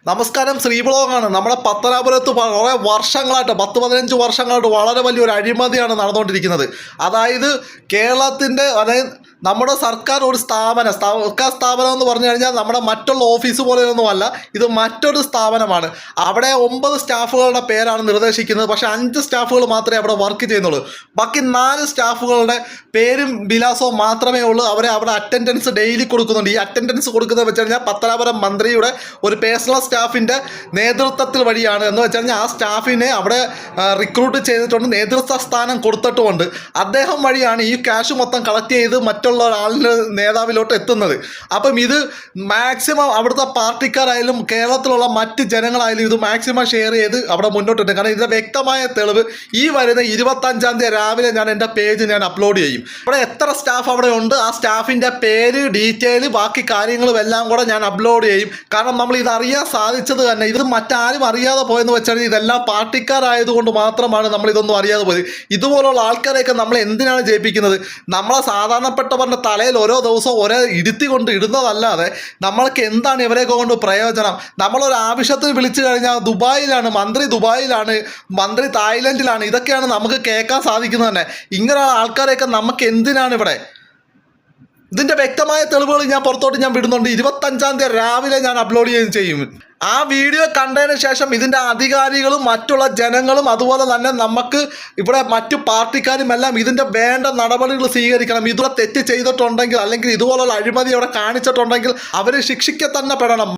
നമസ്കാരം, ശ്രീബ്ലോഗാണ്. നമ്മുടെ പത്തനാപുരത്ത് കുറേ വർഷങ്ങളായിട്ട് 10-15 വർഷങ്ങളായിട്ട് വളരെ വലിയൊരു അഴിമതിയാണ് നടന്നുകൊണ്ടിരിക്കുന്നത്. അതായത് കേരളത്തിൻ്റെ നമ്മുടെ സർക്കാർ ഒരു സർക്കാർ സ്ഥാപനം എന്ന് പറഞ്ഞു കഴിഞ്ഞാൽ നമ്മുടെ മറ്റുള്ള ഓഫീസ് പോലെയൊന്നുമല്ല. ഇത് മറ്റൊരു സ്ഥാപനമാണ്. അവിടെ 9 സ്റ്റാഫുകളുടെ പേരാണ് നിർദ്ദേശിക്കുന്നത്. പക്ഷേ 5 സ്റ്റാഫുകൾ മാത്രമേ അവിടെ വർക്ക് ചെയ്യുന്നുള്ളൂ. ബാക്കി 4 സ്റ്റാഫുകളുടെ പേരും വിലാസവും മാത്രമേ ഉള്ളൂ. അവിടെ അറ്റൻഡൻസ് ഡെയിലി കൊടുക്കുന്നുണ്ട്. ഈ അറ്റൻഡൻസ് കൊടുക്കുന്നത് വെച്ച് കഴിഞ്ഞാൽ പത്തനാപുരം മന്ത്രിയുടെ ഒരു പേഴ്സണൽ സ്റ്റാഫിൻ്റെ നേതൃത്വത്തിൽ വഴിയാണ്. എന്ന് വെച്ച് കഴിഞ്ഞാൽ ആ സ്റ്റാഫിനെ അവിടെ റിക്രൂട്ട് ചെയ്തിട്ടുണ്ട്, നേതൃത്വ സ്ഥാനം കൊടുത്തിട്ടുമുണ്ട്. അദ്ദേഹം വഴിയാണ് ഈ ക്യാഷ് മൊത്തം കളക്ട് ചെയ്ത് മറ്റുള്ള ആളിൻ്റെ നേതാവിലോട്ട് എത്തുന്നത്. അപ്പം ഇത് മാക്സിമം അവിടുത്തെ പാർട്ടിക്കാരായാലും കേരളത്തിലുള്ള മറ്റ് ജനങ്ങളായാലും ഇത് മാക്സിമം ഷെയർ ചെയ്ത് അവിടെ മുന്നോട്ടിട്ട്. കാരണം ഇതിൻ്റെ വ്യക്തമായ തെളിവ് ഈ വരുന്ന 25-ാം തീയതി രാവിലെ ഞാൻ എൻ്റെ പേജ് അപ്ലോഡ് ചെയ്യും. അവിടെ എത്ര സ്റ്റാഫ് അവിടെ ഉണ്ട്, ആ സ്റ്റാഫിൻ്റെ പേര്, ഡീറ്റെയിൽ, ബാക്കി കാര്യങ്ങളും എല്ലാം കൂടെ ഞാൻ അപ്ലോഡ് ചെയ്യും. കാരണം നമ്മൾ ഇതറിയാൻ സാധിച്ചത് തന്നെ ഇത് മറ്റാരും അറിയാതെ പോയെന്ന് വെച്ചാൽ ഇതെല്ലാം പാർട്ടിക്കാരായതുകൊണ്ട് മാത്രമാണ് നമ്മൾ ഇതൊന്നും അറിയാതെ പോയത്. ഇതുപോലുള്ള ആൾക്കാരെയൊക്കെ നമ്മൾ എന്തിനാണ് ജയിപ്പിക്കുന്നത്? നമ്മളെ സാധാരണപ്പെട്ടവരുടെ തലയിൽ ഓരോ ദിവസവും ഒരേ ഇരുത്തി കൊണ്ട് ഇടുന്നതല്ലാതെ നമ്മൾക്ക് എന്താണ് ഇവരെയൊക്കെ കൊണ്ട് പ്രയോജനം? നമ്മളൊരു ആവശ്യത്തിന് വിളിച്ചു കഴിഞ്ഞാൽ ദുബായിലാണ് മന്ത്രി തായ്ലൻഡിലാണ്, ഇതൊക്കെയാണ് നമുക്ക് കേൾക്കാൻ സാധിക്കുന്നത് തന്നെ. ഇങ്ങനെയുള്ള ആൾക്കാരെയൊക്കെ നമുക്ക് എന്തിനാണ് ഇവിടെ? ഇതിൻ്റെ വ്യക്തമായ തെളിവുകൾ ഞാൻ പുറത്തോട്ട് വിടുന്നുണ്ട്. 25-ാം തീയതി രാവിലെ ഞാൻ അപ്ലോഡ് ചെയ്യും. ആ വീഡിയോ കണ്ടതിന് ശേഷം ഇതിൻ്റെ അധികാരികളും മറ്റുള്ള ജനങ്ങളും അതുപോലെ തന്നെ നമുക്ക് ഇവിടെ മറ്റു പാർട്ടിക്കാരും എല്ലാം ഇതിൻ്റെ വേണ്ട നടപടികൾ സ്വീകരിക്കണം. ഇതുപോലെ തെറ്റ് ചെയ്തിട്ടുണ്ടെങ്കിൽ അല്ലെങ്കിൽ ഇതുപോലുള്ള അഴിമതി അവിടെ കാണിച്ചിട്ടുണ്ടെങ്കിൽ അവർ ശിക്ഷിക്ക തന്നെ പെടണം.